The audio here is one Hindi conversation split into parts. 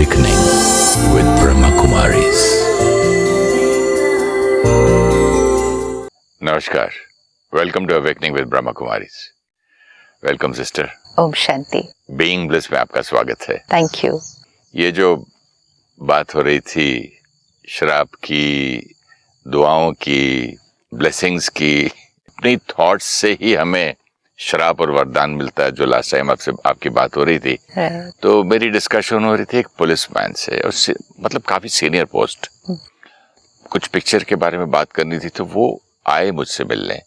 Awakening with Brahma Kumaris. नमस्कार, welcome to awakening with Brahma Kumaris. Welcome sister. ओम शांति. बीइंग ब्लिस में आपका स्वागत है. Thank you. ये जो बात हो रही थी शराब की, दुआओं की, ब्लेसिंग्स की, अपनी थॉट्स से ही हमें शराब और वरदान मिलता है. जो लास्ट टाइम आपसे आपकी बात हो रही थी, तो मेरी डिस्कशन हो रही थी एक पुलिसमैन से, उससे मतलब काफी सीनियर पोस्ट. कुछ पिक्चर के बारे में बात करनी थी, तो वो आए मुझसे मिलने.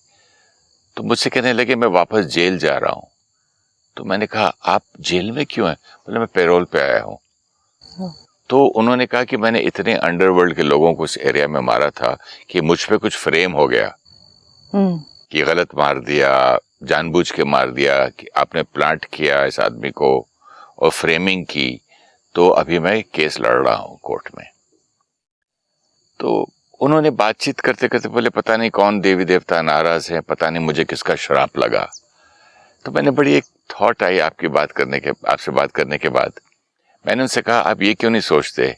तो मुझसे कहने लगे मैं वापस जेल जा रहा हूँ. तो मैंने कहा आप जेल में क्यों हैं? बोले मैं पैरोल पे आया हूँ. तो उन्होंने कहा कि मैंने इतने अंडरवर्ल्ड के लोगों को उस एरिया में मारा था कि मुझ पे कुछ फ्रेम हो गया कि गलत मार दिया, जानबूझ के मार दिया, कि आपने प्लांट किया इस आदमी को और फ्रेमिंग की. तो अभी मैं केस लड़ रहा हूँ कोर्ट में. तो उन्होंने बातचीत करते करते बोले पता नहीं कौन देवी देवता नाराज है, पता नहीं मुझे किसका श्राप लगा. तो मैंने बड़ी एक थॉट आई आपसे बात करने के बाद. मैंने उनसे कहा आप ये क्यों नहीं सोचते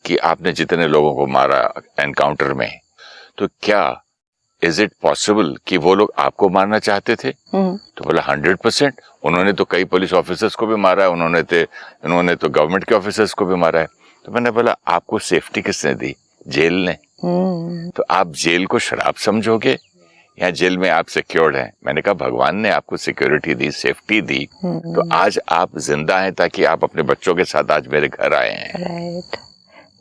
कि आपने जितने लोगों को मारा एनकाउंटर में, तो क्या इज इट पॉसिबल कि वो लोग आपको मारना चाहते थे? तो बोला 100%. उन्होंने तो कई पुलिस ऑफिसर्स को भी मारा है, उन्होंने तो गवर्नमेंट के ऑफिसर्स को भी मारा है. तो मैंने बोला आपको सेफ्टी किसने दी? जेल ने. तो आप जेल को शराब समझोगे या जेल में आप सिक्योर्ड हैं? मैंने कहा भगवान ने आपको सिक्योरिटी दी, सेफ्टी दी, तो आज आप जिंदा हैं ताकि आप अपने बच्चों के साथ आज मेरे घर आए हैं. राइट.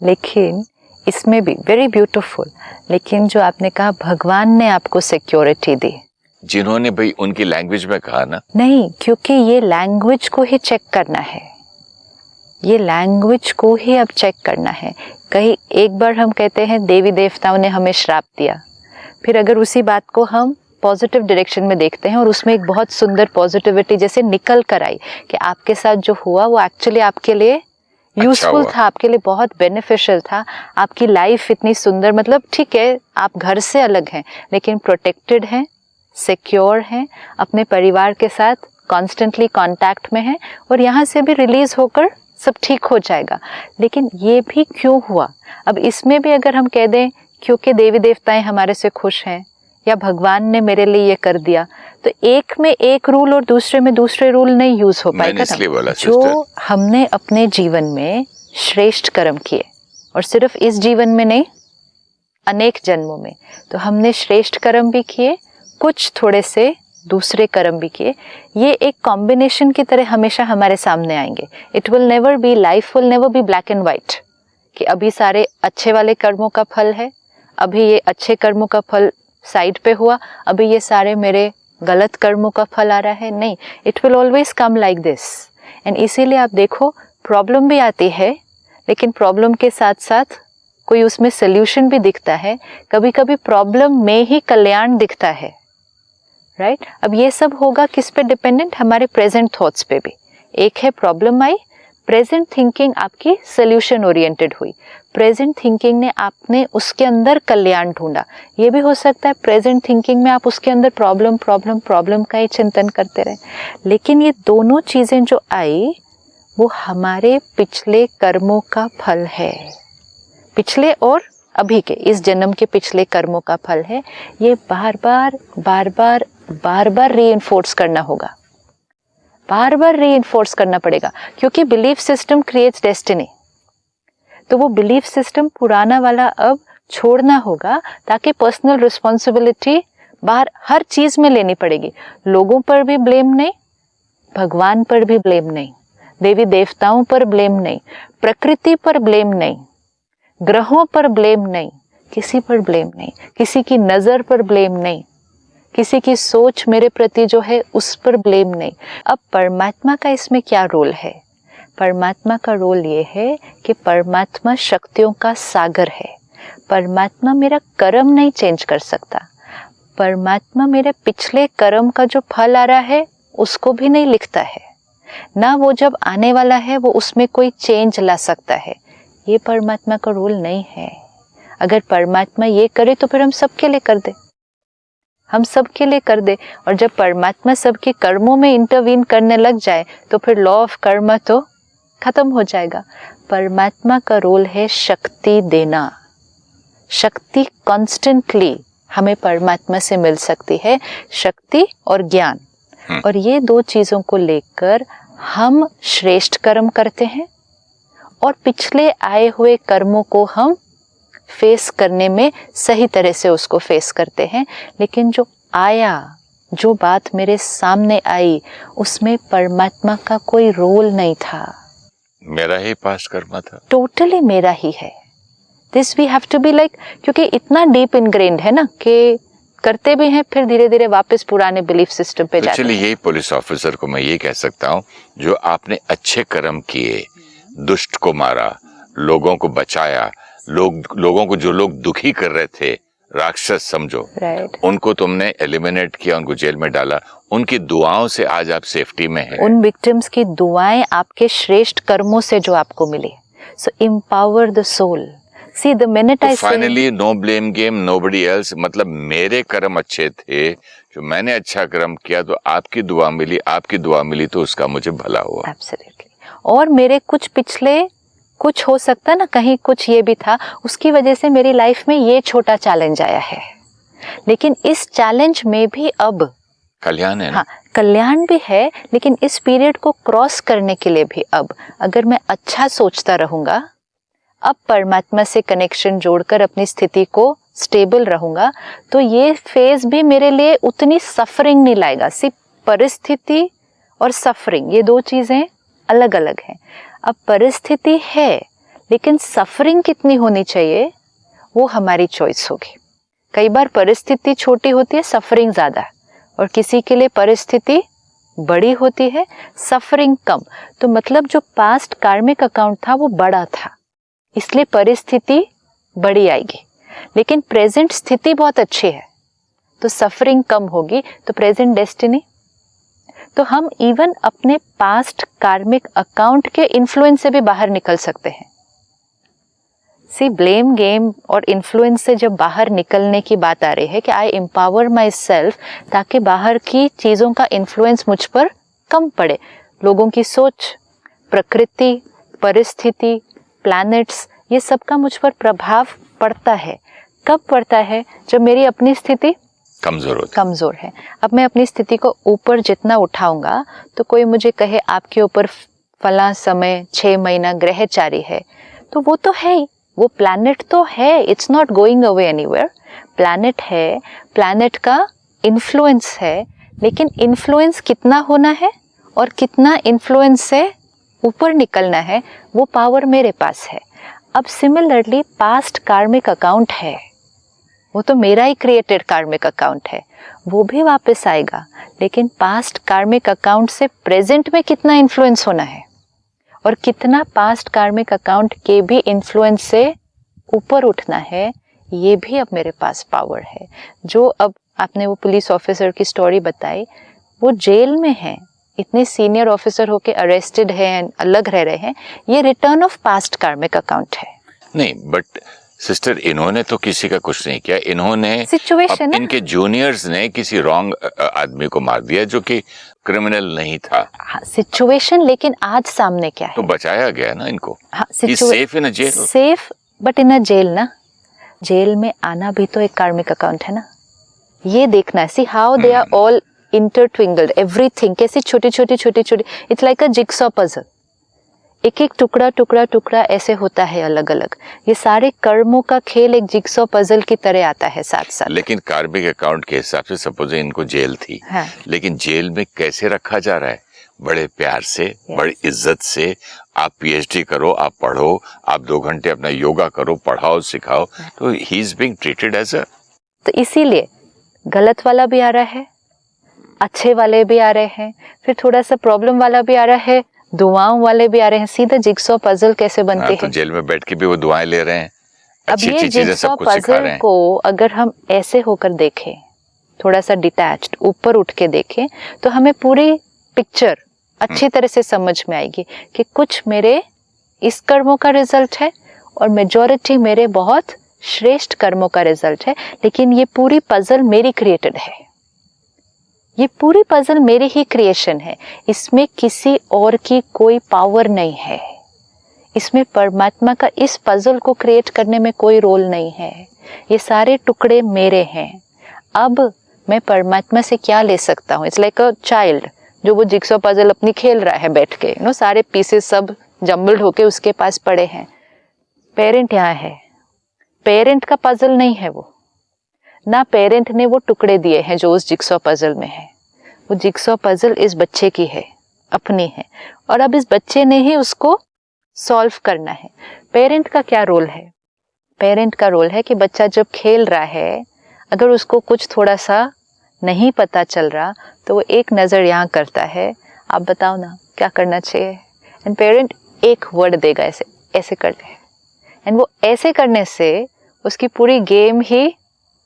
लेकिन इसमें भी वेरी ब्यूटीफुल, लेकिन जो आपने कहा भगवान ने आपको सिक्योरिटी दी, जिन्होंने भाई उनकी लैंग्वेज में कहा ना, नहीं, क्योंकि ये लैंग्वेज को ही चेक करना है. ये लैंग्वेज को ही अब चेक करना है. कहीं एक बार हम कहते हैं देवी देवताओं ने हमें श्राप दिया, फिर अगर उसी बात को हम पॉजिटिव डायरेक्शन में देखते हैं और उसमें एक बहुत सुंदर पॉजिटिविटी जैसे निकल कर आई कि आपके साथ जो हुआ वो एक्चुअली आपके लिए यूजफुल था, आपके लिए बहुत बेनिफिशियल था. आपकी लाइफ इतनी सुंदर, मतलब ठीक है आप घर से अलग हैं लेकिन प्रोटेक्टेड हैं, सिक्योर हैं, अपने परिवार के साथ कॉन्स्टेंटली कांटेक्ट में हैं और यहाँ से भी रिलीज होकर सब ठीक हो जाएगा. लेकिन ये भी क्यों हुआ? अब इसमें भी अगर हम कह दें क्योंकि देवी देवताएं हमारे से खुश हैं या भगवान ने मेरे लिए ये कर दिया, तो एक में एक रूल और दूसरे में दूसरे रूल नहीं यूज हो पाएगा. जो हमने अपने जीवन में श्रेष्ठ कर्म किए, और सिर्फ इस जीवन में नहीं अनेक जन्मों में, तो हमने श्रेष्ठ कर्म भी किए, कुछ थोड़े से दूसरे कर्म भी किए. ये एक कॉम्बिनेशन की तरह हमेशा हमारे सामने आएंगे. It will never be, life will never be black and white कि अभी सारे अच्छे वाले कर्मों का फल है, अभी ये अच्छे कर्मों का फल साइड पे हुआ, अभी ये सारे मेरे गलत कर्मों का फल आ रहा है. नहीं, it will always come like this. And इसीलिए आप देखो प्रॉब्लम भी आती है, लेकिन प्रॉब्लम के साथ साथ कोई उसमें सोल्यूशन भी दिखता है. कभी कभी प्रॉब्लम में ही कल्याण दिखता है. राइट. अब ये सब होगा किस पे डिपेंडेंट? हमारे प्रेजेंट थॉट्स पे भी. एक है प्रॉब्लम आई, प्रेजेंट थिंकिंग आपकी सोल्यूशन ओरिएंटेड हुई, प्रेजेंट थिंकिंग ने आपने उसके अंदर कल्याण ढूंढा. ये भी हो सकता है प्रेजेंट थिंकिंग में आप उसके अंदर प्रॉब्लम का ही चिंतन करते रहे. लेकिन ये दोनों चीजें जो आई वो हमारे पिछले कर्मों का फल है, पिछले और अभी के, इस जन्म के पिछले कर्मों का फल है. ये बार बार रीइंफोर्स करना होगा, बार बार रीइंफोर्स करना पड़ेगा, क्योंकि बिलीफ सिस्टम क्रिएट्स डेस्टिनी. तो वो बिलीफ सिस्टम पुराना वाला अब छोड़ना होगा ताकि पर्सनल रिस्पॉन्सिबिलिटी बाहर हर चीज में लेनी पड़ेगी. लोगों पर भी ब्लेम नहीं, भगवान पर भी ब्लेम नहीं, देवी देवताओं पर ब्लेम नहीं, प्रकृति पर ब्लेम नहीं, ग्रहों पर ब्लेम नहीं, किसी पर ब्लेम नहीं, किसी की नजर पर ब्लेम नहीं, किसी की सोच मेरे प्रति जो है उस पर ब्लेम नहीं. अब परमात्मा का इसमें क्या रोल है? परमात्मा का रोल ये है कि परमात्मा शक्तियों का सागर है. परमात्मा मेरा कर्म नहीं चेंज कर सकता. परमात्मा मेरे पिछले कर्म का जो फल आ रहा है उसको भी नहीं लिखता है, ना वो जब आने वाला है वो उसमें कोई चेंज ला सकता है. ये परमात्मा का रोल नहीं है. अगर परमात्मा ये करे तो फिर हम सबके लिए कर दे, हम सबके लिए कर दे. और जब परमात्मा सबके कर्मों में इंटरवीन करने लग जाए तो फिर लॉ ऑफ कर्म तो खत्म हो जाएगा। परमात्मा का रोल है शक्ति देना। शक्ति कॉन्स्टेंटली हमें परमात्मा से मिल सकती है, शक्ति और ज्ञान। और ये दो चीजों को लेकर हम श्रेष्ठ कर्म करते हैं और पिछले आए हुए कर्मों को हम फेस करने में सही तरह से उसको फेस करते हैं। लेकिन जो आया, जो बात मेरे सामने आई, उसमें परमात्मा का कोई रोल नहीं था। मेरा ही पास्ट कर्म था, टोटली मेरा ही है। This we have to be like, क्योंकि इतना डीप इनग्रेन्ड है ना कि करते भी हैं फिर धीरे धीरे वापस पुराने बिलीफ सिस्टम पे जाते हैं। चलिए यही पुलिस ऑफिसर को मैं ये कह सकता हूँ, जो आपने अच्छे कर्म किए, दुष्ट को मारा, लोगों को बचाया, लोगों को, जो लोग दुखी कर रहे थे, राक्षस समझो, उनको तुमने एलिमिनेट किया, उनको जेल में डाला, उनकी दुआओं से आज आप सेफ्टी में हैं। उन विक्टिम्स की दुआएं आपके श्रेष्ठ कर्मों से जो आपको मिली। So empower the soul. See, the minute I say finally no blame game, nobody else, मतलब मेरे कर्म अच्छे थे, जो मैंने अच्छा कर्म किया तो आपकी दुआ मिली, आपकी दुआ मिली तो उसका मुझे भला हुआ। Absolutely. और मेरे कुछ पिछले, कुछ हो सकता ना कहीं कुछ ये भी था, उसकी वजह से मेरी लाइफ में ये छोटा चैलेंज आया है। लेकिन इस चैलेंज में भी अब कल्याण है ना? हाँ, कल्याण भी है, लेकिन इस पीरियड को क्रॉस करने के लिए भी अब अगर मैं अच्छा सोचता रहूंगा, अब परमात्मा से कनेक्शन जोड़कर अपनी स्थिति को स्टेबल रहूंगा, तो ये फेज भी मेरे लिए उतनी सफरिंग नहीं लाएगा। सिर्फ परिस्थिति और सफरिंग, ये दो चीजें अलग अलग हैं। अब परिस्थिति है, लेकिन सफरिंग कितनी होनी चाहिए वो हमारी चॉइस होगी। कई बार परिस्थिति छोटी होती है, सफरिंग ज्यादा, और किसी के लिए परिस्थिति बड़ी होती है, सफरिंग कम। तो मतलब जो पास्ट कार्मिक अकाउंट था वो बड़ा था, इसलिए परिस्थिति बड़ी आएगी। लेकिन प्रेजेंट स्थिति बहुत अच्छी है तो सफरिंग कम होगी। तो प्रेजेंट डेस्टिनी, तो हम इवन अपने पास्ट कार्मिक अकाउंट के इन्फ्लुएंस से भी बाहर निकल सकते हैं। सी, ब्लेम गेम और इन्फ्लुएंस से जब बाहर निकलने की बात आ रही है कि आई एम्पावर माई सेल्फ, ताकि बाहर की चीजों का इन्फ्लुएंस मुझ पर कम पड़े। लोगों की सोच, प्रकृति, परिस्थिति, प्लैनेट्स, ये सब का मुझ पर प्रभाव पड़ता है। कब पड़ता है? जब मेरी अपनी स्थिति कमजोर है। अब मैं अपनी स्थिति को ऊपर जितना उठाऊंगा तो कोई मुझे कहे आपके ऊपर फला समय 6 महीना ग्रहचारी है, तो वो तो है ही, वो प्लैनेट तो है, it's not going away anywhere. Planet है, प्लैनेट का इन्फ्लुएंस है, लेकिन इन्फ्लुएंस कितना होना है और कितना इन्फ्लुएंस से ऊपर निकलना है, वो पावर मेरे पास है। अब सिमिलरली पास्ट कार्मिक अकाउंट है, वो तो मेरा ही क्रिएटेड कार्मिक अकाउंट है, वो भी वापस आएगा। लेकिन पास्ट कार्मिक अकाउंट से प्रेजेंट में कितना इन्फ्लुएंस होना है और कितना पास्ट कार्मिक अकाउंट के भी इन्फ्लुएंस से ऊपर उठना है, ये भी अब मेरे पास पावर है। जो अब आपने वो पुलिस ऑफिसर की स्टोरी बताई, वो जेल में है, इतने सीनियर ऑफिसर होके अरेस्टेड हैं, अलग रह रहे हैं, ये रिटर्न ऑफ पास्ट कार्मिक अकाउंट है। नहीं, बट सिस्टर, इन्होंने तो किसी का कुछ नहीं किया, इन्होंने सिचुएशन, इनके जूनियर्स ने किसी रॉन्ग आदमी को मार दिया जो कि क्रिमिनल नहीं था। हाँ, सिचुएशन, लेकिन आज सामने क्या है? तो बचाया गया ना इनको। हाँ, safe in a jail. Safe but in a jail ना, जेल में आना भी तो एक कार्मिक अकाउंट है ना, ये देखना है। See how they are all intertwined, everything कैसी छोटी छोटी it's like a jigsaw puzzle, एक एक टुकड़ा टुकड़ा टुकड़ा ऐसे होता है अलग अलग। ये सारे कर्मों का खेल एक जिगसॉ पजल की तरह आता है साथ साथ। लेकिन कार्मिक अकाउंट के हिसाब से सपोज इनको जेल थी, हाँ। लेकिन जेल में कैसे रखा जा रहा है? बड़े प्यार से, बड़ी इज्जत से। आप पीएचडी करो, आप पढ़ो, आप 2 घंटे अपना योगा करो, पढ़ाओ, सिखाओ, तो he is being treated as a. तो इसीलिए गलत वाला भी आ रहा है, अच्छे वाले भी आ रहे हैं, फिर थोड़ा सा प्रॉब्लम वाला भी आ रहा है, दुआओं वाले भी आ रहे हैं। सीधा जिगसॉ पजल कैसे बनती है? तो जेल में बैठ के भी वो दुआएं ले रहे हैं, अब ये जिगसॉ पजल को अगर हम ऐसे होकर देखें, थोड़ा सा डिटैच्ड ऊपर उठ के देखें, तो हमें पूरी पिक्चर अच्छी तरह से समझ में आएगी कि कुछ मेरे इस कर्मों का रिजल्ट है और मेजॉरिटी मेरे बहुत श्रेष्ठ कर्मों का रिजल्ट है। लेकिन ये पूरी पजल मेरी क्रिएटेड है, ये पूरी पजल मेरी ही क्रिएशन है, इसमें किसी और की कोई पावर नहीं है, इसमें परमात्मा का इस पजल को क्रिएट करने में कोई रोल नहीं है, ये सारे टुकड़े मेरे हैं। अब मैं परमात्मा से क्या ले सकता हूँ? इट्स लाइक अ चाइल्ड जो वो जिक्सॉ पजल अपनी खेल रहा है बैठ के, सारे पीसेस सब जम्बल्ड होके उसके पास पड़े हैं। पेरेंट यहाँ है, पेरेंट का पजल नहीं है वो, ना पेरेंट ने वो टुकड़े दिए हैं जो उस जिक्सॉ पजल में है। वो जिक्सॉ पजल इस बच्चे की है, अपनी है, और अब इस बच्चे ने ही उसको सॉल्व करना है। पेरेंट का क्या रोल है? पेरेंट का रोल है कि बच्चा जब खेल रहा है, अगर उसको कुछ थोड़ा सा नहीं पता चल रहा तो वो एक नज़र यहाँ करता है, आप बताओ ना क्या करना चाहिए, एंड पेरेंट एक वर्ड देगा, ऐसे ऐसे करते हैं, एंड वो ऐसे करने से उसकी पूरी गेम ही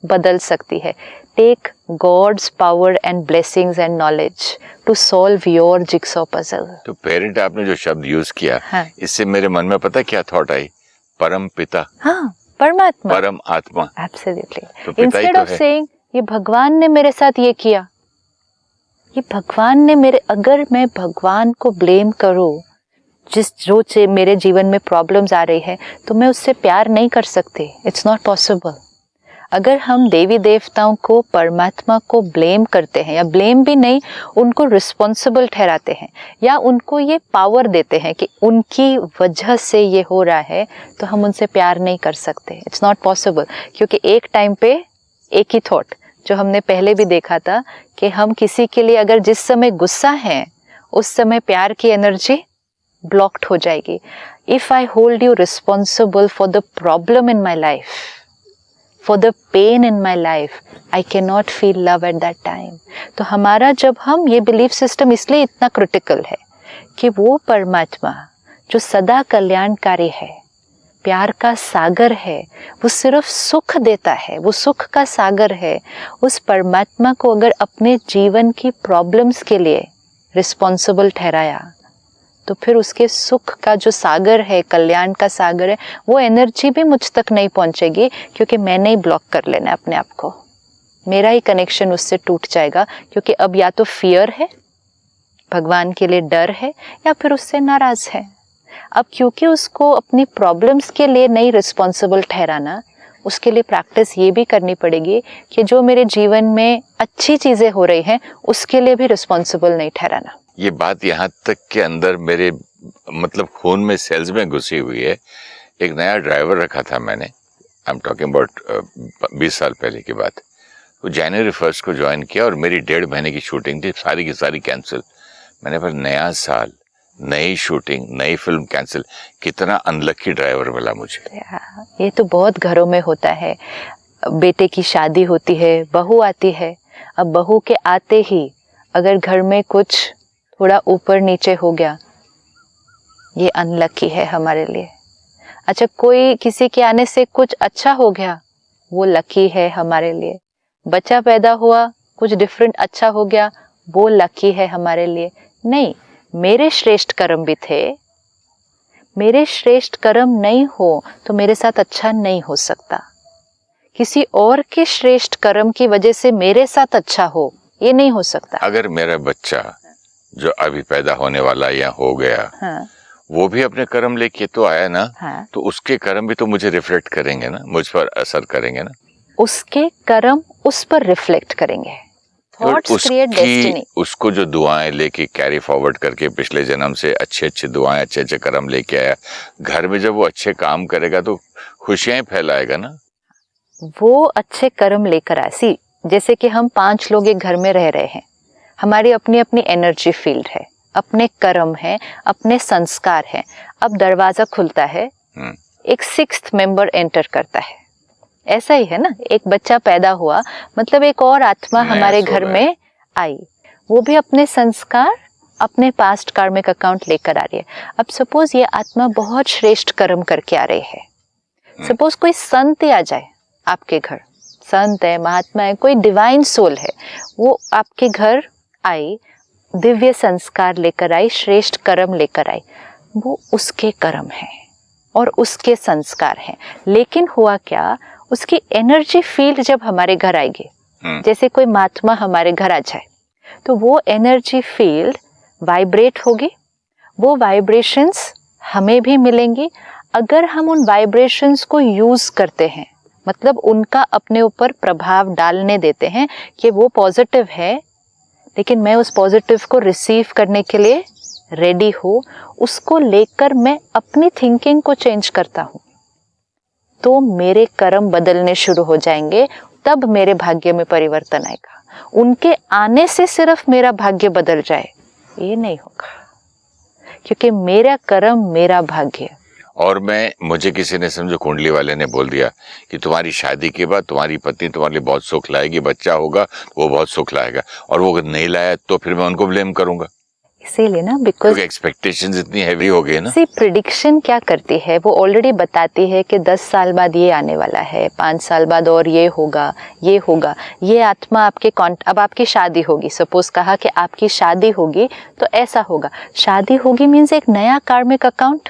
बदल सकती है। Take God's power and blessings and knowledge to solve your jigsaw puzzle. तो पेरेंट आपने जो शब्द यूज किया, हाँ। इससे मेरे मन में पता क्या थॉट आई? परम पिता। हाँ, परमात्मा, परम आत्मा। एब्सोल्युटली। तो पिता ही इंस्टेड तो ऑफ है। सेइंग ये भगवान ने मेरे साथ ये किया, ये भगवान ने मेरे, अगर मैं भगवान को ब्लेम करूं जो मेरे जीवन में प्रॉब्लम्स आ रही है, तो मैं उससे प्यार नहीं कर सकती। It's not possible. अगर हम देवी देवताओं को, परमात्मा को ब्लेम करते हैं, या ब्लेम भी नहीं, उनको रिस्पॉन्सिबल ठहराते हैं, या उनको ये पावर देते हैं कि उनकी वजह से ये हो रहा है, तो हम उनसे प्यार नहीं कर सकते। It's not possible. क्योंकि एक टाइम पे एक ही थॉट जो हमने पहले भी देखा था कि हम किसी के लिए अगर जिस समय गुस्सा है, उस समय प्यार की एनर्जी ब्लॉक्ड हो जाएगी। If I hold you responsible for the problem in my life, for the pain in my life, I cannot feel love at that time। तो हमारा जब हम ये बिलीफ सिस्टम इसलिए इतना क्रिटिकल है कि वो परमात्मा जो सदा कल्याणकारी है, प्यार का सागर है, वो सिर्फ सुख देता है, वो सुख का सागर है। उस परमात्मा को अगर अपने जीवन की प्रॉब्लम्स के लिए रिस्पॉन्सिबल ठहराया, तो फिर उसके सुख का जो सागर है, कल्याण का सागर है, वो एनर्जी भी मुझ तक नहीं पहुंचेगी, क्योंकि मैंने ही ब्लॉक कर लेना है अपने आप को। मेरा ही कनेक्शन उससे टूट जाएगा, क्योंकि अब या तो फियर है, भगवान के लिए डर है, या फिर उससे नाराज है। अब क्योंकि उसको अपनी प्रॉब्लम्स के लिए नहीं रिस्पॉन्सिबल ठहराना, उसके लिए प्रैक्टिस ये भी करनी पड़ेगी कि जो मेरे जीवन में अच्छी चीज़ें हो रही हैं, उसके लिए भी रिस्पॉन्सिबल नहीं ठहराना। ये बात यहाँ तक के अंदर मेरे मतलब खून में, सेल्स में घुसी हुई है। एक नया ड्राइवर रखा था मैंने, आई एम टॉकिंग अबाउट 20 साल पहले की बात। वो जनवरी 1 को ज्वाइन किया और मेरी 1.5 महीने की शूटिंग थी, सारी की सारी कैंसिल। मैंने फिर नया साल, नई शूटिंग, नई फिल्म कैंसिल। कितना अनलकी ड्राइवर मिला मुझे। ये तो बहुत घरों में होता है। बेटे की शादी होती है, बहू आती है, अब बहू के आते ही अगर घर में कुछ थोड़ा ऊपर नीचे हो गया, ये अनलकी है हमारे लिए। अच्छा, कोई किसी के आने से कुछ अच्छा हो गया, वो लकी है हमारे लिए। बच्चा पैदा हुआ, कुछ डिफरेंट अच्छा हो गया, वो लकी है हमारे लिए। नहीं, मेरे श्रेष्ठ कर्म भी थे, मेरे श्रेष्ठ कर्म नहीं हो तो मेरे साथ अच्छा नहीं हो सकता। किसी और के श्रेष्ठ कर्म की वजह से मेरे साथ अच्छा हो, ये नहीं हो सकता। अगर मेरा बच्चा जो अभी पैदा होने वाला या हो गया, हाँ, वो भी अपने कर्म लेके तो आया ना, हाँ, तो उसके कर्म भी तो मुझे रिफ्लेक्ट करेंगे ना, मुझ पर असर करेंगे ना। उसके कर्म उस पर रिफ्लेक्ट करेंगे। Thoughts create destiny. उसको जो दुआएं लेके कैरी फॉरवर्ड करके पिछले जन्म से अच्छे अच्छे दुआएं, अच्छे अच्छे कर्म लेके आया, घर में जब वो अच्छे काम करेगा तो खुशियां फैलाएगा ना। वो अच्छे कर्म लेकर आए। जैसे कि हम 5 लोग एक घर में रह रहे हैं, हमारी अपनी अपनी एनर्जी फील्ड है, अपने कर्म है, अपने संस्कार है। अब दरवाजा खुलता है, एक 6th मेंबर एंटर करता है। ऐसा ही है ना, एक बच्चा पैदा हुआ, मतलब एक और आत्मा हमारे घर में आई, वो भी अपने संस्कार, अपने पास्ट कार्मिक अकाउंट लेकर आ रही है। अब सपोज ये आत्मा बहुत श्रेष्ठ कर्म करके आ रही है। सपोज कोई संत आ जाए आपके घर, संत है, महात्मा है, कोई डिवाइन सोल है, वो आपके घर आई, दिव्य संस्कार लेकर आई, श्रेष्ठ कर्म लेकर आई, वो उसके कर्म है और उसके संस्कार हैं। लेकिन हुआ क्या, उसकी एनर्जी फील्ड जब हमारे घर आएगी, जैसे कोई महात्मा हमारे घर आ जाए, तो वो एनर्जी फील्ड वाइब्रेट होगी, वो वाइब्रेशंस हमें भी मिलेंगी अगर हम उन वाइब्रेशंस को यूज करते हैं, मतलब उनका अपने ऊपर प्रभाव डालने देते हैं कि वो पॉजिटिव है, लेकिन मैं उस पॉजिटिव को रिसीव करने के लिए रेडी हूँ, उसको लेकर मैं अपनी थिंकिंग को चेंज करता हूँ, तो मेरे कर्म बदलने शुरू हो जाएंगे, तब मेरे भाग्य में परिवर्तन आएगा। उनके आने से सिर्फ मेरा भाग्य बदल जाए, ये नहीं होगा, क्योंकि मेरा कर्म मेरा भाग्य। और मुझे किसी ने, समझो कुंडली वाले ने बोल दिया कि तुम्हारी शादी के बाद तुम्हारी पत्नी तुम्हारे लिए बहुत सुख लाएगी, बच्चा होगा वो बहुत सुख लाएगा, और वो अगर नहीं लाया तो फिर मैं उनको ब्लेम करूंगा। इसीलिए ना, बिकॉज एक्सपेक्टेशंस इतनी हैवी हो गई ना। सी प्रिडिक्शन क्या करती है, वो ऑलरेडी बताती है कि 10 साल बाद ये आने वाला है, 5 साल बाद और ये होगा, ये होगा। ये आत्मा आपके अब आपकी शादी होगी, सपोज कहा कि आपकी शादी होगी तो ऐसा होगा। शादी होगी मीन्स एक नया कार्मिक अकाउंट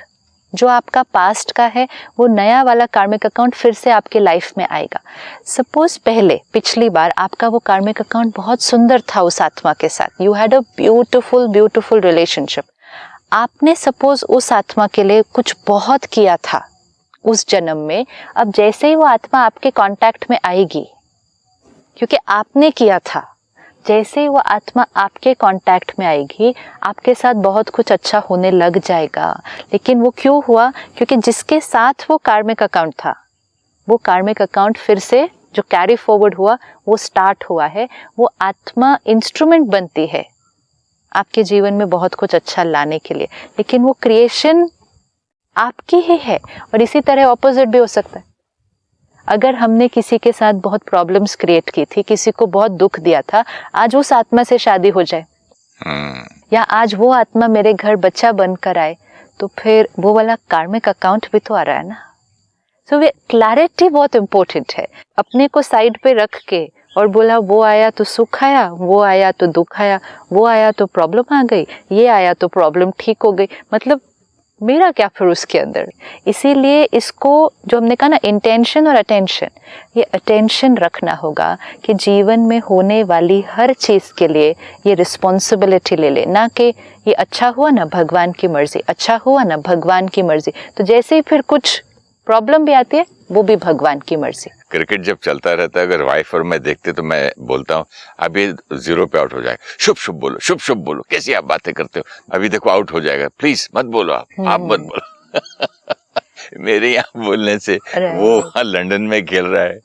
जो आपका पास्ट का है, वो नया वाला कार्मिक अकाउंट फिर से आपके लाइफ में आएगा। सपोज पिछली बार आपका वो कार्मिक अकाउंट बहुत सुंदर था उस आत्मा के साथ, you had a beautiful relationship. आपने सपोज उस आत्मा के लिए कुछ बहुत किया था उस जन्म में, अब जैसे ही वो आत्मा आपके कांटेक्ट में आएगी, क्योंकि आपने किया था, जैसे ही वो आत्मा आपके कांटेक्ट में आएगी, आपके साथ बहुत कुछ अच्छा होने लग जाएगा। लेकिन वो क्यों हुआ? क्योंकि जिसके साथ वो कार्मिक अकाउंट था, वो कार्मिक अकाउंट फिर से जो कैरी फॉरवर्ड हुआ, वो स्टार्ट हुआ है। वो आत्मा इंस्ट्रूमेंट बनती है आपके जीवन में बहुत कुछ अच्छा लाने के लिए, लेकिन वो क्रिएशन आपकी ही है। और इसी तरह ऑपोजिट भी हो सकता है। अगर हमने किसी के साथ बहुत प्रॉब्लम्स क्रिएट की थी, किसी को बहुत दुख दिया था, आज उस आत्मा से शादी हो जाए, या आज वो आत्मा मेरे घर बच्चा बनकर आए, तो फिर वो वाला कार्मिक अकाउंट भी तो आ रहा है ना। सो वे क्लैरिटी बहुत इंपॉर्टेंट है। अपने को साइड पे रख के और बोला वो आया तो सुख आया, वो आया तो दुख आया, वो आया तो प्रॉब्लम आ गई, ये आया तो प्रॉब्लम ठीक हो गई, मतलब मेरा क्या फिर उसके अंदर। इसीलिए इसको जो हमने कहा ना, इंटेंशन और अटेंशन, ये अटेंशन रखना होगा कि जीवन में होने वाली हर चीज़ के लिए ये रिस्पॉन्सिबिलिटी ले ले, ना कि ये अच्छा हुआ ना भगवान की मर्जी, अच्छा हुआ ना भगवान की मर्जी। तो जैसे ही फिर कुछ प्रॉब्लम भी आती है, वो भी भगवान की मर्जी। क्रिकेट जब चलता रहता है, अगर वाइफ और मैं देखते तो मैं बोलता हूँ अभी 0 पे आउट हो जाएगा, शुभ शुभ बोलो, शुभ शुभ बोलो, कैसी आप बातें करते हो, अभी देखो आउट हो जाएगा, प्लीज मत बोलो, आप मत बोलो। मेरे यहाँ बोलने से वो वहाँ लंदन में खेल रहा है।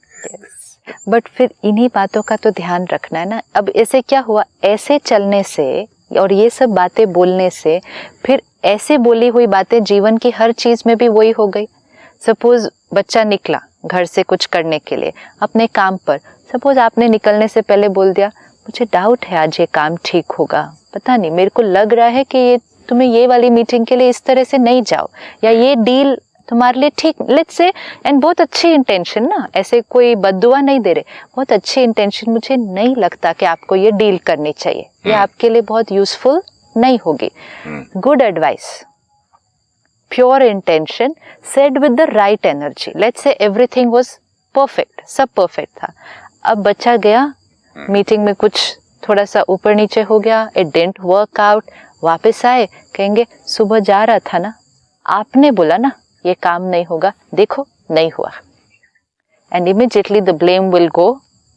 बट फिर इन्हीं बातों का तो ध्यान रखना है ना। अब ऐसे क्या हुआ, ऐसे चलने से और ये सब बातें बोलने से फिर ऐसे बोली हुई बातें जीवन की हर चीज में भी वही हो गई। सपोज बच्चा निकला घर से कुछ करने के लिए अपने काम पर, सपोज आपने निकलने से पहले बोल दिया मुझे डाउट है आज ये काम ठीक होगा, पता नहीं, मेरे को लग रहा है कि ये तुम्हें ये वाली मीटिंग के लिए इस तरह से नहीं जाओ, या ये डील तुम्हारे लिए ठीक, लेट्स से, एंड बहुत अच्छी इंटेंशन ना, ऐसे कोई बद्दुआ नहीं दे रहे, बहुत अच्छी इंटेंशन, मुझे नहीं लगता कि आपको ये डील करनी चाहिए, ये आपके लिए बहुत यूजफुल नहीं होगी। Good advice, pure intention said with the right energy. Let's say everything was perfect, सब perfect था। अब बच्चा गया मीटिंग में, कुछ थोड़ा सा ऊपर नीचे हो गया, it didn't work out, वापस आए, कहेंगे सुबह जा रहा था ना, आपने बोला ना ये काम नहीं होगा, देखो नहीं हुआ, and immediately the blame will go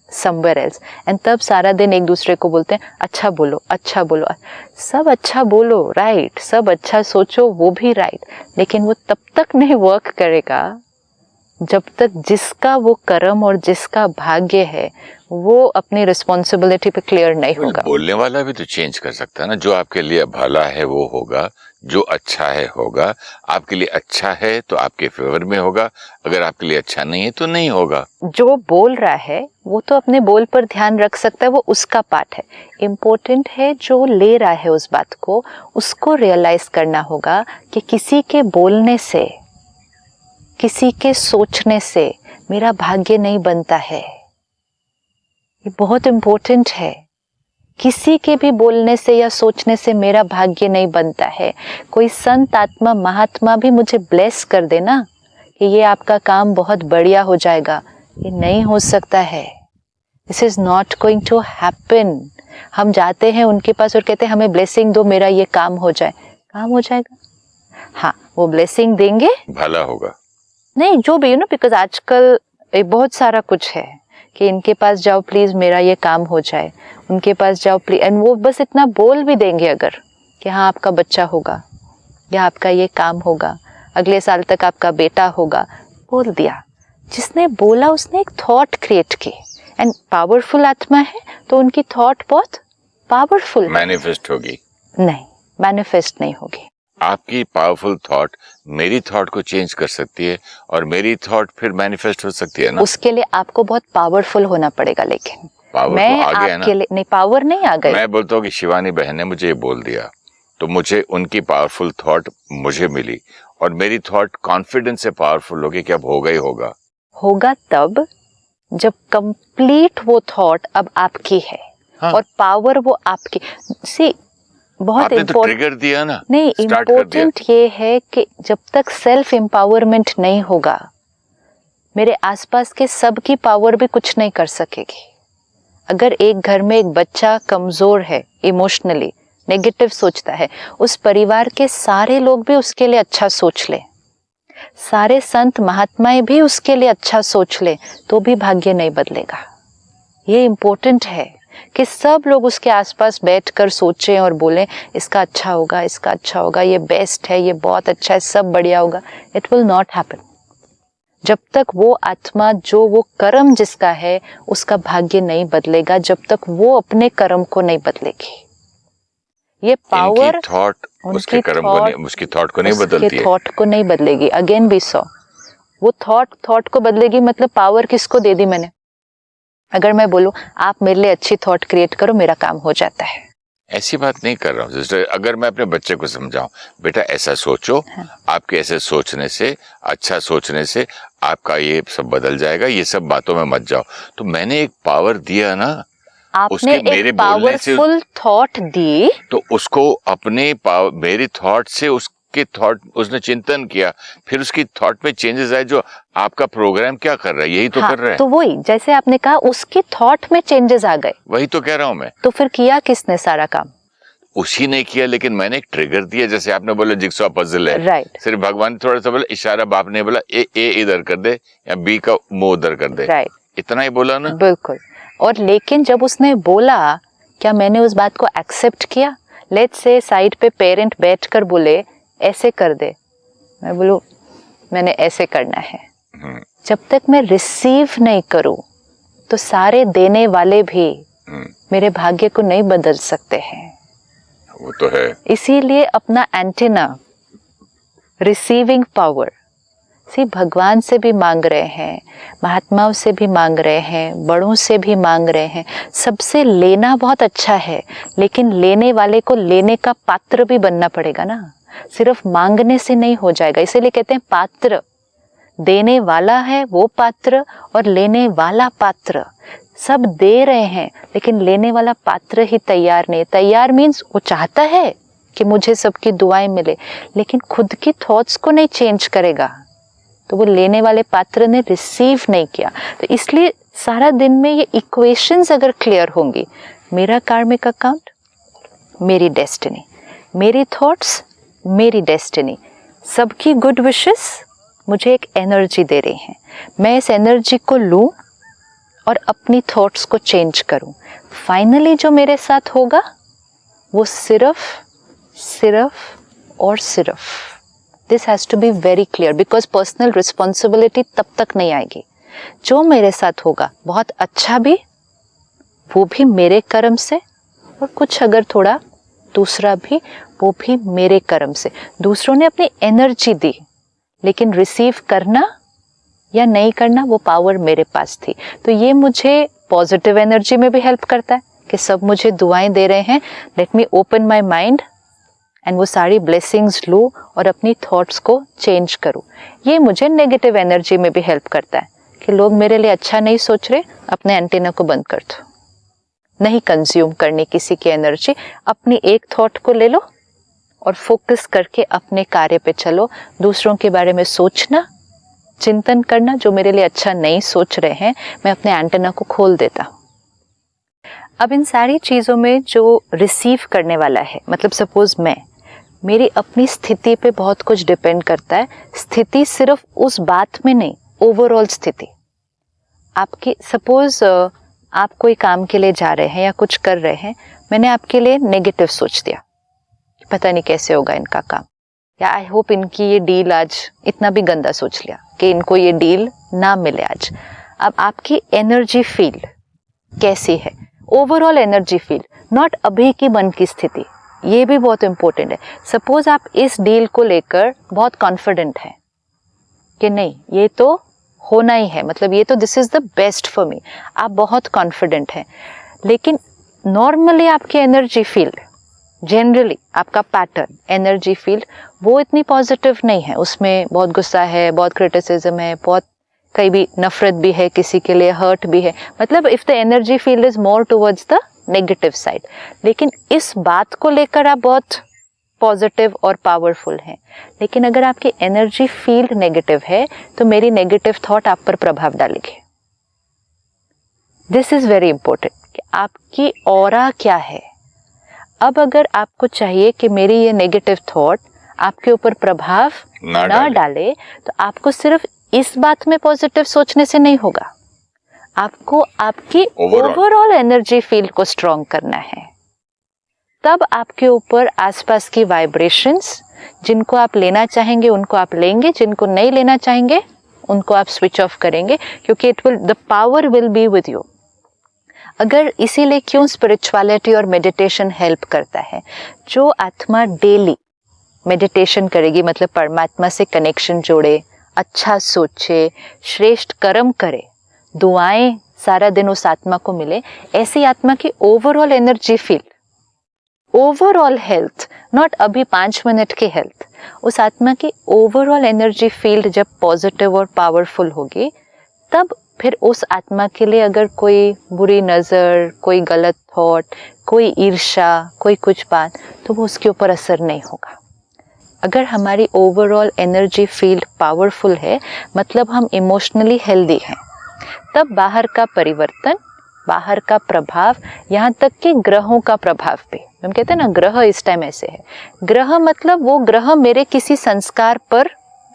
somewhere else, and तब सारा दिन एक दूसरे को बोलते हैं अच्छा बोलो, अच्छा बोलो, सब अच्छा बोलो, राइट, सब अच्छा सोचो, वो भी राइट, लेकिन वो तब तक नहीं वर्क करेगा जब तक जिसका वो कर्म और जिसका भाग्य है वो अपनी रिस्पॉन्सिबिलिटी पे क्लियर नहीं होगा। बोलने वाला भी तो चेंज कर सकता है ना, जो आपके लिए भला है वो होगा, जो अच्छा है होगा, आपके लिए अच्छा है तो आपके फेवर में होगा, अगर आपके लिए अच्छा नहीं है तो नहीं होगा। जो बोल रहा है वो तो अपने बोल पर ध्यान रख सकता है, वो उसका पार्ट है। इम्पोर्टेंट है जो ले रहा है उस बात को, उसको रियलाइज करना होगा कि किसी के बोलने से, किसी के सोचने से मेरा भाग्य नहीं बनता है। ये बहुत इम्पोर्टेंट है। किसी के भी बोलने से या सोचने से मेरा भाग्य नहीं बनता है। कोई संत आत्मा महात्मा भी मुझे ब्लेस कर देना कि ये आपका काम बहुत बढ़िया हो जाएगा, ये नहीं हो सकता है। This is not going to happen. हम जाते हैं उनके पास और कहते हैं हमें ब्लेसिंग दो, मेरा ये काम हो जाए, काम हो जाएगा? हाँ, वो ब्लेसिंग देंगे, भला होगा। नहीं जो भी बिकॉज आजकल बहुत सारा कुछ है कि इनके पास जाओ प्लीज मेरा ये काम हो जाए, उनके पास जाओ प्लीज, एंड वो बस इतना बोल भी देंगे अगर कि हाँ आपका बच्चा होगा या आपका ये काम होगा, अगले साल तक आपका बेटा होगा, बोल दिया। जिसने बोला उसने एक थॉट क्रिएट की, एंड पावरफुल आत्मा है तो उनकी थॉट बहुत पावरफुल है। मैनिफेस्ट होगी? नहीं, मैनिफेस्ट नहीं होगी। आपकी पावरफुल थॉट मेरी थॉट को चेंज कर सकती है और मेरी थॉट फिर मैनिफेस्ट हो सकती है ना। उसके लिए आपको बहुत पावरफुल होना पड़ेगा, लेकिन पावर मैं तो आ गया ना। आपके लिए नहीं, पावर नहीं आ गई। मैं बोलता हूँ कि शिवानी बहन ने मुझे ये बोल दिया तो मुझे उनकी पावरफुल थॉट मुझे मिली और मेरी थॉट कॉन्फिडेंस से पावरफुल होगी कि अब होगा ही होगा। होगा तब जब कंप्लीट वो थॉट अब आपकी है। हाँ। और पावर वो आपकी। सी बहुत तो ट्रिगर दिया ना। नहीं, इम्पोर्टेंट ये है कि जब तक सेल्फ एम्पावरमेंट नहीं होगा मेरे आसपास के सब की पावर भी कुछ नहीं कर सकेगी। अगर एक घर में एक बच्चा कमजोर है, इमोशनली नेगेटिव सोचता है, उस परिवार के सारे लोग भी उसके लिए अच्छा सोच ले, सारे संत महात्माएं भी उसके लिए अच्छा सोच ले, तो भी भाग्य नहीं बदलेगा। ये इम्पोर्टेंट है कि सब लोग उसके आसपास बैठकर सोचें और बोलें इसका अच्छा होगा, इसका अच्छा होगा, ये बेस्ट है, ये बहुत अच्छा है, सब बढ़िया होगा। इट विल नॉट हैपन जब तक वो आत्मा जो वो कर्म जिसका है उसका भाग्य नहीं बदलेगा, जब तक वो अपने कर्म को नहीं बदलेगी। ये पावर थॉट उसके कर्म को नहीं, उसकी थॉट को नहीं बदलती है, थॉट को नहीं बदलेगी। अगेन भी सो वो थॉट को बदलेगी, मतलब पावर किसको दे दी मैंने? अगर मैं बोलूं आप मेरे लिए अच्छी थॉट क्रिएट करो, मेरा काम हो जाता है। ऐसी बात नहीं कर रहा हूँ सिस्टर। अगर मैं अपने बच्चे को समझाऊं बेटा ऐसा सोचो, हाँ। आपके ऐसे सोचने से, अच्छा सोचने से आपका ये सब बदल जाएगा, ये सब बातों में मत जाओ, तो मैंने एक पावर दिया ना। आपने एक पावरफुल थॉट दी तो उसको अपने मेरी थॉट से उसके थॉट उसने चिंतन किया, फिर उसकी थॉट में चेंजेस आए। जो आपका प्रोग्राम क्या कर रहा है यही तो कर रहा है। तो वही जैसे आपने कहा उसकी थॉट में चेंजेस आ गए, वही तो कह रहा हूं मैं। तो फिर किया किसने सारा काम? उसी ने किया, लेकिन मैंने एक ट्रिगर दिया। जैसे आपने बोला जिक्सॉ पजल है, राइट। सिर्फ भगवान थोड़ा सा बोला इशारा, बाप ने बोला ए इधर कर दे या बी का मुंह उधर कर दे, राइट, इतना ही बोला ना। बिल्कुल। और लेकिन जब उसने बोला, क्या मैंने उस बात को एक्सेप्ट किया? लेट्स से साइड पे पेरेंट बैठकर बोले ऐसे कर दे, मैं बोलूं मैंने ऐसे करना है। जब तक मैं रिसीव नहीं करूं तो सारे देने वाले भी मेरे भाग्य को नहीं बदल सकते हैं। वो तो है। इसीलिए अपना एंटीना, रिसीविंग पावर, भगवान से भी मांग रहे हैं, महात्माओं से भी मांग रहे हैं, बड़ों से भी मांग रहे हैं। सबसे लेना बहुत अच्छा है, लेकिन लेने वाले को लेने का पात्र भी बनना पड़ेगा ना। सिर्फ मांगने से नहीं हो जाएगा। इसीलिए कहते हैं पात्र, देने वाला है वो पात्र और लेने वाला पात्र। सब दे रहे हैं लेकिन लेने वाला पात्र ही तैयार नहीं। तैयार मीन्स वो चाहता है कि मुझे सबकी दुआएं मिले, लेकिन खुद की थॉट्स को नहीं चेंज करेगा, तो वो लेने वाले पात्र ने रिसीव नहीं किया। तो इसलिए सारा दिन में ये इक्वेशंस अगर क्लियर होंगी, मेरा कार्मिक अकाउंट, मेरी डेस्टिनी, मेरी थॉट्स, मेरी डेस्टिनी, सबकी गुड विशेस मुझे एक एनर्जी दे रही हैं। मैं इस एनर्जी को लूं और अपनी थॉट्स को चेंज करूं। फाइनली जो मेरे साथ होगा वो सिर्फ और सिर्फ, this has to be very clear, because personal responsibility तब तक नहीं आएगी। जो मेरे साथ होगा बहुत अच्छा भी, वो भी मेरे कर्म से, और कुछ अगर थोड़ा दूसरा भी, वो भी मेरे कर्म से। दूसरों ने अपनी एनर्जी दी, लेकिन रिसीव करना या नहीं करना वो पावर मेरे पास थी। तो ये मुझे पॉजिटिव एनर्जी में भी हेल्प करता है कि सब मुझे दुआएं दे रहे हैं, let me open my mind and वो सारी ब्लेसिंग्स लूँ और अपनी थॉट्स को चेंज करूँ। ये मुझे नेगेटिव एनर्जी में भी हेल्प करता है कि लोग मेरे लिए अच्छा नहीं सोच रहे, अपने एंटीना को बंद कर दो, नहीं कंज्यूम करनी किसी की एनर्जी। अपनी एक थॉट को ले लो और फोकस करके अपने कार्य पे चलो। दूसरों के बारे में सोचना, चिंतन करना, जो मेरे लिए अच्छा नहीं सोच रहे हैं, मैं अपने एंटेना को खोल देता हूँ। अब इन सारी चीज़ों में जो रिसीव करने वाला है, मतलब सपोज मेरी अपनी स्थिति पे बहुत कुछ डिपेंड करता है। स्थिति सिर्फ उस बात में नहीं, ओवरऑल स्थिति आपकी। सपोज आप कोई काम के लिए जा रहे हैं या कुछ कर रहे हैं, मैंने आपके लिए नेगेटिव सोच दिया, पता नहीं कैसे होगा इनका काम, या आई होप इनकी ये डील आज, इतना भी गंदा सोच लिया कि इनको ये डील ना मिले आज। अब आपकी एनर्जी फील्ड कैसी है, ओवरऑल एनर्जी फील्ड, नॉट अभी की मन की स्थिति, ये भी बहुत इंपॉर्टेंट है। सपोज आप इस डील को लेकर बहुत कॉन्फिडेंट हैं कि नहीं ये तो होना ही है, मतलब ये तो this is the best for me, आप बहुत कॉन्फिडेंट हैं, लेकिन नॉर्मली आपकी एनर्जी फील्ड, जनरली आपका पैटर्न एनर्जी फील्ड वो इतनी पॉजिटिव नहीं है, उसमें बहुत गुस्सा है, बहुत क्रिटिसिज्म है, बहुत कई भी नफरत भी है, किसी के लिए हर्ट भी है, मतलब if the energy field is more towards the negative side. लेकिन इस बात को लेकर आप बहुत पॉजिटिव और पावरफुल हैं, लेकिन अगर आपकी एनर्जी फील्ड नेगेटिव है तो मेरी नेगेटिव थॉट आप पर प्रभाव डालेगी। दिस इज वेरी इंपॉर्टेंट कि आपकी ऑरा क्या है। अब अगर आपको चाहिए कि मेरी ये नेगेटिव थॉट आपके ऊपर प्रभाव ना डाले, तो आपको सिर्फ इस बात में पॉजिटिव सोचने से नहीं होगा, आपको आपकी ओवरऑल एनर्जी फील्ड को स्ट्रॉन्ग करना है। तब आपके ऊपर आसपास की वाइब्रेशंस, जिनको आप लेना चाहेंगे उनको आप लेंगे, जिनको नहीं लेना चाहेंगे उनको आप स्विच ऑफ करेंगे, क्योंकि the power will be with you. अगर इसीलिए क्यों स्पिरिचुअलिटी और मेडिटेशन हेल्प करता है, जो आत्मा डेली मेडिटेशन करेगी, मतलब परमात्मा से कनेक्शन जोड़े, अच्छा सोचे, श्रेष्ठ कर्म करे, दुआएं सारा दिन उस आत्मा को मिले, ऐसी आत्मा की overall energy field, overall health, not अभी 5 मिनट की हेल्थ, उस आत्मा की ओवरऑल एनर्जी फील्ड जब पॉजिटिव और पावरफुल होगी, तब फिर उस आत्मा के लिए अगर कोई बुरी नज़र, कोई गलत थॉट, कोई ईर्ष्या, कोई कुछ बात, तो वो उसके ऊपर असर नहीं होगा। अगर हमारी ओवरऑल एनर्जी फील्ड पावरफुल है, मतलब हम इमोशनली हेल्दी हैं, तब बाहर का परिवर्तन, बाहर का प्रभाव, यहाँ तक कि ग्रहों का प्रभाव भी, हम कहते हैं ना ग्रह इस टाइम ऐसे है, ग्रह मतलब वो ग्रह मेरे किसी संस्कार पर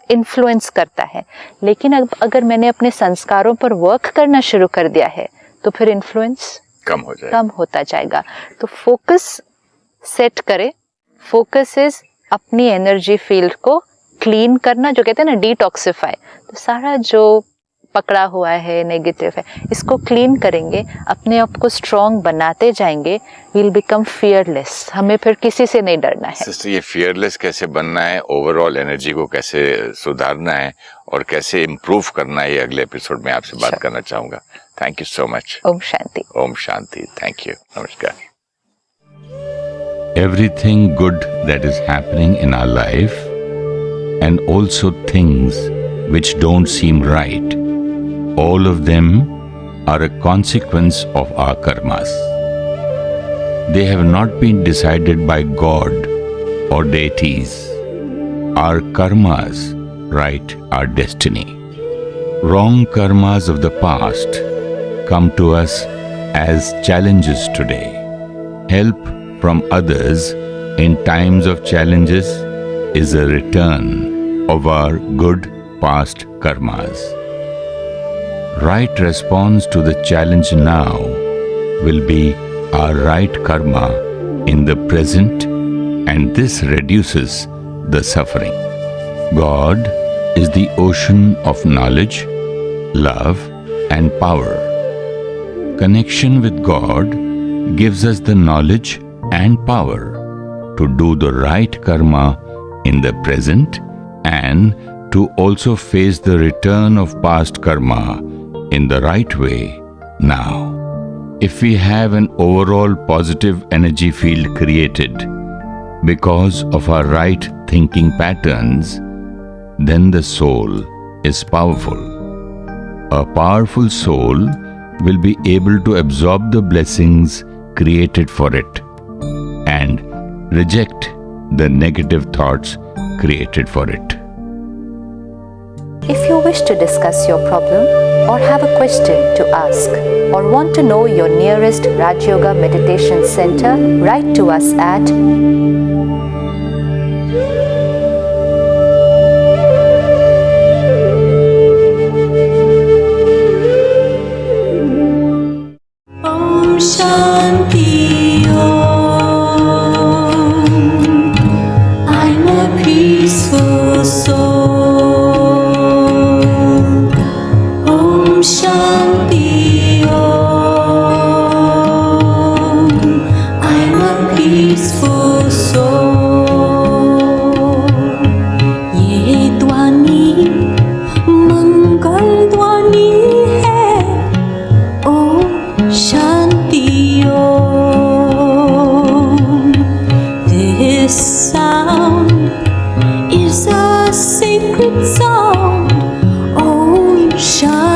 इन्फ्लुएंस करता है, लेकिन अब अगर मैंने अपने संस्कारों पर वर्क करना शुरू कर दिया है तो फिर इन्फ्लुएंस कम होता जाएगा। तो फोकस सेट करें। फोकस इज अपनी एनर्जी फील्ड को क्लीन करना, जो कहते हैं ना डिटॉक्सिफाई, तो सारा जो पकड़ा हुआ है नेगेटिव है, इसको क्लीन करेंगे, अपने आप को स्ट्रॉन्ग बनाते जाएंगे, विल बिकम फियरलेस, हमें फिर किसी से नहीं डरना है। सिस्टर, ये फियरलेस कैसे बनना है, ओवरऑल एनर्जी को कैसे सुधारना है और कैसे इम्प्रूव करना है, ये अगले एपिसोड में आपसे बात करना चाहूंगा। Thank you so much. ओम शांति। ओम शांति। Thank you. नमस्कार। Everything good that is happening in our life, and also things which don't seem right, all of them are a consequence of our karmas. They have not been decided by God or deities. Our karmas write our destiny. Wrong karmas of the past come to us as challenges today. Help from others in times of challenges is a return of our good past karmas. Right response to the challenge now will be our right karma in the present, and this reduces the suffering. God is the ocean of knowledge, love, and power. Connection with God gives us the knowledge and power to do the right karma in the present, and to also face the return of past karma in the right way now. If we have an overall positive energy field created because of our right thinking patterns, then the soul is powerful. A powerful soul will be able to absorb the blessings created for it and reject the negative thoughts created for it. If you wish to discuss your problem or have a question to ask or want to know your nearest Raj Yoga Meditation Center, write to us at Om Shanti Om. I'm a peaceful soul. Om Shanti Om. I'm a peaceful soul. ये ध्वनि मंगल ध्वनि है. Om Shanti Om. This sound is a sacred sound. Om Shanti.